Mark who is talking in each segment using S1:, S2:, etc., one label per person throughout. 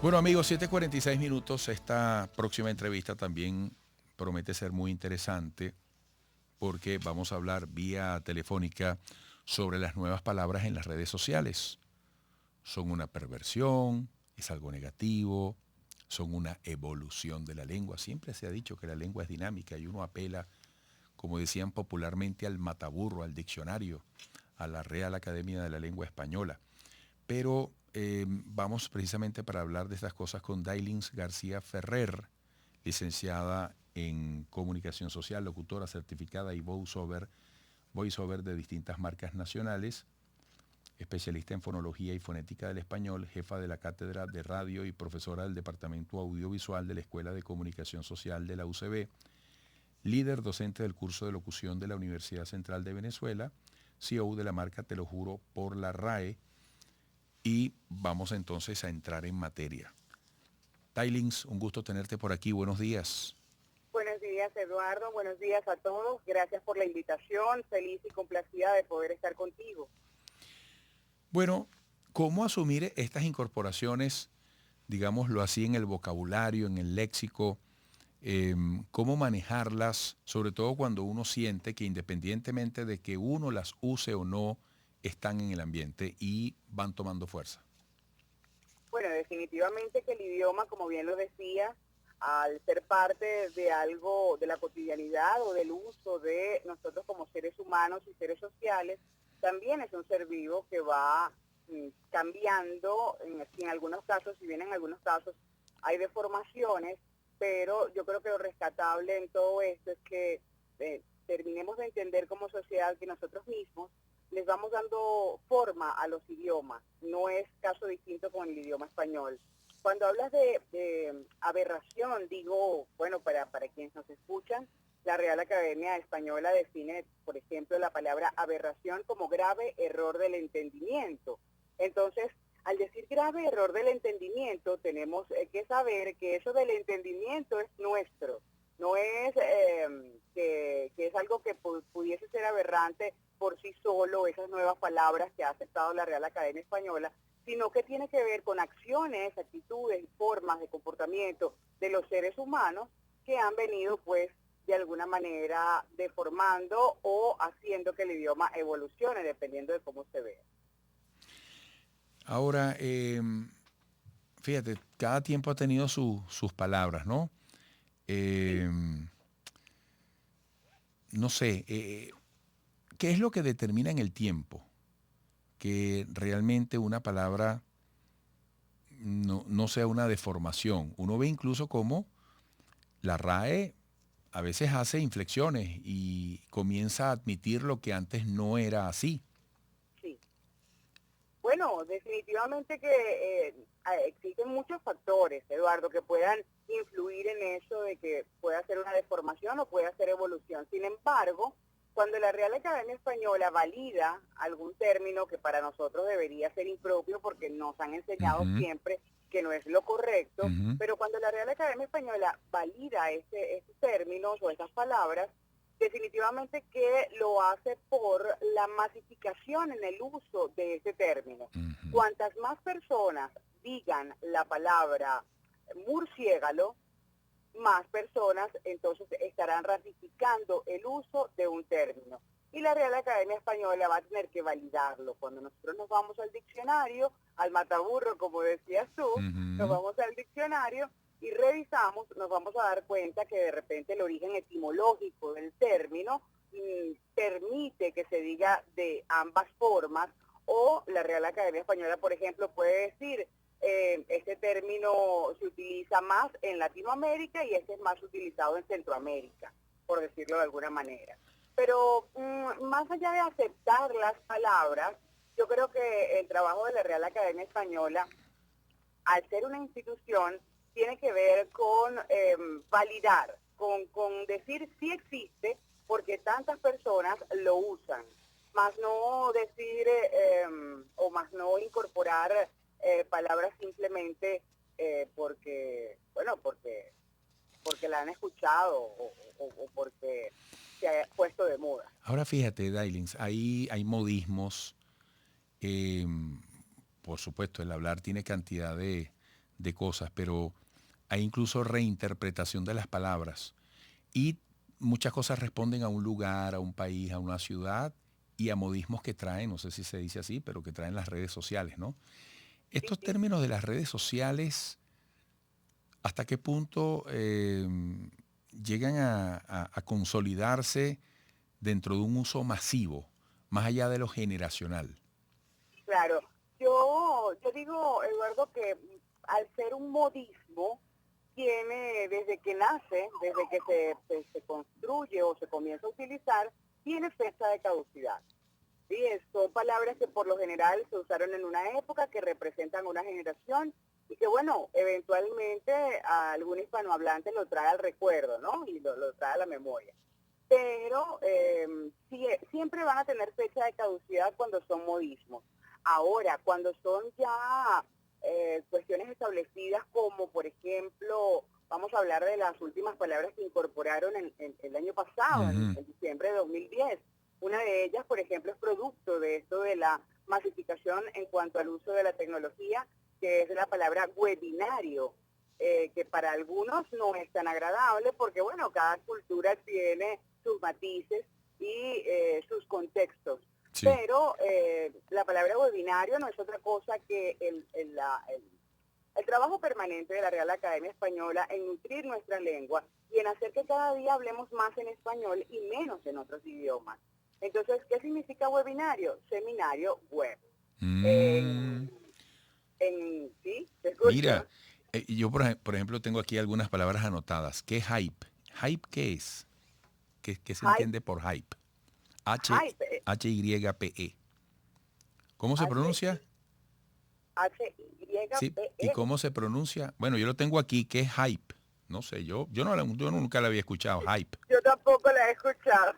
S1: Bueno amigos, 7:46. Esta próxima entrevista también promete ser muy interesante porque vamos a hablar vía telefónica sobre las nuevas palabras en las redes sociales. ¿Son una perversión? ¿Es algo negativo? ¿Son una evolución de la lengua? Siempre se ha dicho que la lengua es dinámica y uno apela, como decían popularmente, al mataburro, al diccionario, a la Real Academia de la Lengua Española. Pero vamos precisamente para hablar de estas cosas con Dailins García Ferrer, licenciada en Comunicación Social, locutora certificada y voiceover de distintas marcas nacionales, especialista en fonología y fonética del español, jefa de la cátedra de radio y profesora del Departamento Audiovisual de la Escuela de Comunicación Social de la UCB, líder docente del curso de locución de la Universidad Central de Venezuela, CEO de la marca Te lo juro por la RAE, y vamos entonces a entrar en materia. Dailins, un gusto tenerte por aquí. Buenos días.
S2: Buenos días, Eduardo. Buenos días a todos. Gracias por la invitación. Feliz y complacida de poder estar contigo.
S1: Bueno, ¿cómo asumir estas incorporaciones, digámoslo así, en el vocabulario, en el léxico? ¿Cómo manejarlas, sobre todo cuando uno siente que independientemente de que uno las use o no, están en el ambiente y van tomando fuerza?
S2: Bueno, definitivamente que el idioma, como bien lo decía, al ser parte de algo de la cotidianidad o del uso de nosotros como seres humanos y seres sociales, también es un ser vivo que va cambiando en algunos casos, si bien en algunos casos hay deformaciones, pero yo creo que lo rescatable en todo esto es que terminemos de entender como sociedad que nosotros mismos les vamos dando forma a los idiomas. No es caso distinto con el idioma español. Cuando hablas de aberración, digo, bueno, para quienes nos escuchan, la Real Academia Española define, por ejemplo, la palabra aberración como grave error del entendimiento. Entonces, al decir grave error del entendimiento, tenemos que saber que eso del entendimiento es nuestro. No es que es algo que pudiese ser aberrante por sí solo, esas nuevas palabras que ha aceptado la Real Academia Española, sino que tiene que ver con acciones, actitudes y formas de comportamiento de los seres humanos que han venido, pues, de alguna manera deformando o haciendo que el idioma evolucione, dependiendo de cómo se vea.
S1: Ahora, fíjate, cada tiempo ha tenido sus palabras, ¿no?
S2: Sí.
S1: Eh, no sé, ¿qué es lo que determina en el tiempo que realmente una palabra no sea una deformación? Uno ve incluso cómo la RAE a veces hace inflexiones y comienza a admitir lo que antes no era así.
S2: Sí. Bueno, definitivamente que existen muchos factores, Eduardo, que puedan influir en eso de que pueda ser una deformación o pueda ser evolución. Sin embargo, cuando la Real Academia Española valida algún término que para nosotros debería ser impropio porque nos han enseñado
S1: Ujú,
S2: siempre que no es lo correcto,
S1: ujú.
S2: pero cuando la Real Academia Española valida estos términos o estas palabras, definitivamente que lo hace por la masificación en el uso de ese término.
S1: Ujú.
S2: Cuantas más personas digan la palabra murciélago, más personas entonces estarán ratificando el uso de un término. Y la Real Academia Española va a tener que validarlo. Cuando nosotros nos vamos al diccionario, al mataburro, como decías tú, nos
S1: Ujú.
S2: vamos al diccionario y revisamos, nos vamos a dar cuenta que de repente el origen etimológico del término permite que se diga de ambas formas, o la Real Academia Española, por ejemplo, puede decir este término se utiliza más en Latinoamérica y este es más utilizado en Centroamérica, por decirlo de alguna manera. Pero más allá de aceptar las palabras, yo creo que el trabajo de la Real Academia Española, al ser una institución, tiene que ver con validar, con decir sí existe, porque tantas personas lo usan, más no decir o más no incorporar palabras simplemente porque la han escuchado o porque se ha puesto de moda.
S1: Ahora fíjate, Dailins, hay modismos. eh, por supuesto, el hablar tiene cantidad de cosas, pero hay incluso reinterpretación de las palabras. Y muchas cosas responden a un lugar, a un país, a una ciudad y a modismos que traen, no sé si se dice así, pero que traen las redes sociales, ¿no?
S2: Sí,
S1: Estos
S2: sí.
S1: términos de las redes sociales, ¿hasta qué punto llegan a consolidarse dentro de un uso masivo, más allá de lo generacional?
S2: Claro, yo digo, Eduardo, que al ser un modismo, tiene desde que nace, desde que se construye o se comienza a utilizar, tiene fecha de caducidad. Sí, son palabras que por lo general se usaron en una época, que representan una generación y que, bueno, eventualmente a algún hispanohablante lo trae al recuerdo, ¿no? Y lo trae a la memoria. Pero siempre van a tener fecha de caducidad cuando son modismos. Ahora, cuando son ya cuestiones establecidas como, por ejemplo, vamos a hablar de las últimas palabras que incorporaron el año pasado,
S1: Ujú.
S2: en diciembre de 2010. Una de ellas, por ejemplo, es producto de esto de la masificación en cuanto al uso de la tecnología, que es la palabra webinario, que para algunos no es tan agradable porque, bueno, cada cultura tiene sus matices y sus contextos.
S1: Sí.
S2: Pero la palabra webinario no es otra cosa que el trabajo permanente de la Real Academia Española en nutrir nuestra lengua y en hacer que cada día hablemos más en español y menos en otros idiomas. Entonces, ¿qué significa webinario? Seminario web.
S1: Mm,
S2: En, ¿sí? ¿Te
S1: mira,
S2: escucho?
S1: yo por ejemplo tengo aquí algunas palabras anotadas. ¿Qué es hype? ¿Hype qué es? ¿Qué se
S2: Hype,
S1: entiende por hype? H,
S2: hype,
S1: H-Y-P-E. ¿Cómo se pronuncia? Sí, ¿y
S2: H-Y-P-E.
S1: cómo se pronuncia? Bueno, yo lo tengo aquí, ¿qué es hype? No sé, yo nunca la había escuchado, hype.
S2: Yo tampoco la he escuchado.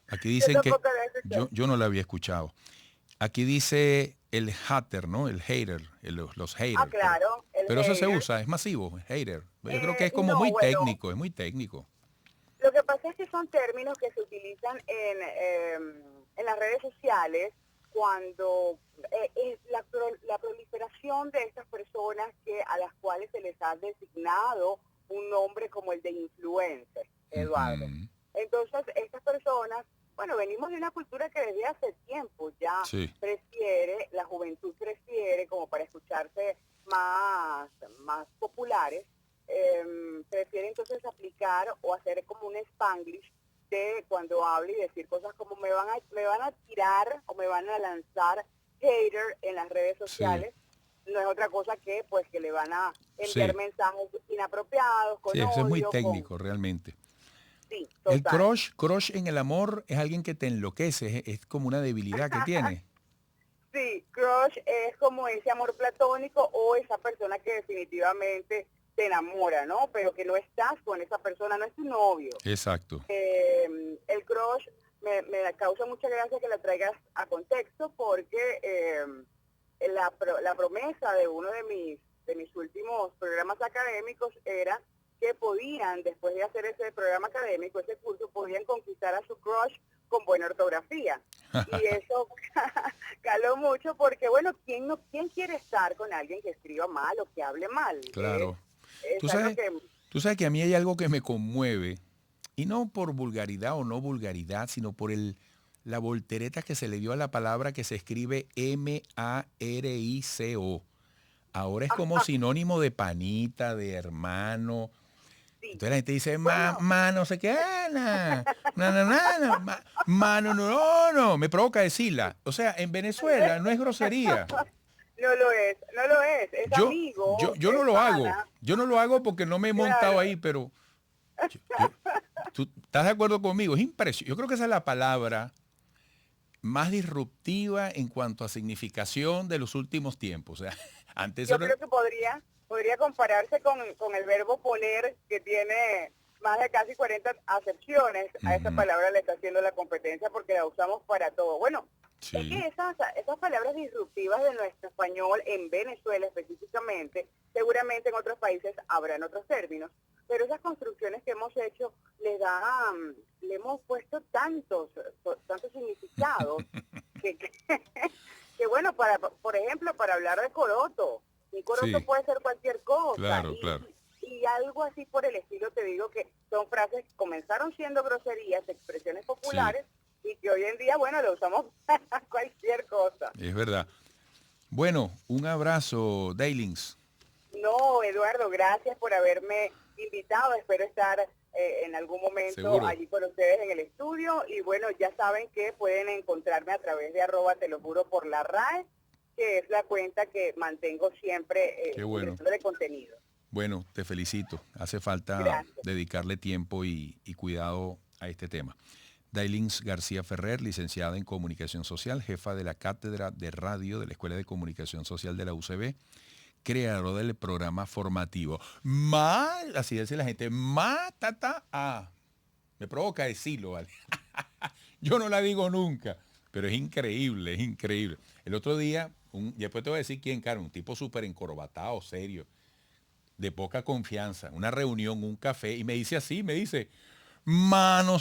S1: Aquí
S2: Yo
S1: dicen que
S2: tampoco la he escuchado.
S1: yo no la había escuchado. Aquí dice el hater, ¿no? El hater, los
S2: Ah,
S1: haters,
S2: claro, el
S1: pero eso se
S2: hater.
S1: usa, es masivo, el hater. Yo creo que es como
S2: No,
S1: muy
S2: bueno,
S1: técnico, es muy técnico.
S2: lo que pasa es que son términos que se utilizan en las redes sociales cuando es la proliferación de estas personas a las cuales se les ha designado un nombre como el de influencer, Eduardo.
S1: Ujú.
S2: Entonces, estas personas, bueno, venimos de una cultura que desde hace tiempo ya
S1: Sí,
S2: prefiere, la juventud prefiere, como para escucharse más populares, prefiere entonces aplicar o hacer como un Spanglish de cuando hable y decir cosas como me van a tirar o me van a lanzar hater en las redes
S1: sí,
S2: sociales. No es otra cosa que pues que le van a enviar
S1: sí,
S2: mensajes inapropiados, con
S1: sí, eso es muy
S2: odio, con...
S1: técnico realmente.
S2: Sí,
S1: El
S2: total.
S1: crush en el amor es alguien que te enloquece, es como una debilidad que tiene.
S2: Sí, crush es como ese amor platónico o esa persona que definitivamente te enamora, ¿no? Pero que no estás con esa persona, no es tu novio.
S1: Exacto.
S2: El crush me causa mucha gracia que la traigas a contexto porque la promesa de uno de mis últimos programas académicos era que podían, después de hacer ese programa académico, ese curso, podían conquistar a su crush con buena ortografía. Y eso caló mucho porque, bueno, ¿quién quiere estar con alguien que escriba mal o que hable mal?
S1: Claro.
S2: Es
S1: Tú
S2: algo
S1: sabes,
S2: que...
S1: tú sabes que a mí hay algo que me conmueve, y no por vulgaridad o no vulgaridad, sino por la voltereta que se le dio a la palabra que se escribe M-A-R-I-C-O. Ahora es como sinónimo de panita, de hermano.
S2: Sí.
S1: Entonces la gente dice,
S2: Bueno,
S1: no sé qué, mano, no, no, me provoca decirla. O sea, en Venezuela no es grosería.
S2: no lo es, no lo es amigo,
S1: Yo no
S2: es
S1: lo hago.
S2: pana,
S1: Yo no lo hago porque no me he montado
S2: claro.
S1: ahí, pero yo- ¿tú estás de acuerdo conmigo? Es impresionante. Yo creo que esa es la palabra más disruptiva en cuanto a significación de los últimos tiempos. O sea, antes
S2: Yo
S1: eso era...
S2: creo que podría compararse con el verbo poner, que tiene más de casi 40 acepciones. A esa
S1: Ujú,
S2: palabra le está haciendo la competencia porque la usamos para todo. Bueno, es
S1: sí.
S2: que esas palabras disruptivas de nuestro español, en Venezuela específicamente, seguramente en otros países habrán otros términos, pero esas construcciones que hemos hecho le hemos puesto tantos significados que, que bueno, por ejemplo, para hablar de coroto. Incoroso
S1: Sí,
S2: puede ser cualquier cosa.
S1: claro, claro.
S2: Y algo así por el estilo, te digo que son frases que comenzaron siendo groserías, expresiones
S1: Sí,
S2: populares, y que hoy en día, bueno, lo usamos para cualquier cosa.
S1: es verdad. Bueno, un abrazo, Dailings.
S2: No, Eduardo, gracias por haberme invitado. Espero estar en algún momento
S1: Seguro.
S2: allí con ustedes en el estudio. Y bueno, ya saben que pueden encontrarme a través de @ te lo juro por la RAE, que es la cuenta que mantengo siempre
S1: Qué bueno.
S2: ingresando de contenido.
S1: Bueno, te felicito. Hace falta
S2: Gracias.
S1: dedicarle tiempo y cuidado a este tema. Dailins García Ferrer, licenciada en Comunicación Social, jefa de la Cátedra de Radio de la Escuela de Comunicación Social de la UCB, creador del programa formativo. Así dice la gente, me provoca decirlo, ¿vale? Yo no la digo nunca, pero es increíble, es increíble. El otro día, después te voy a decir quién, cara, un tipo súper encorbatado, serio, de poca confianza, una reunión, un café, y me dice así, me dice, mano,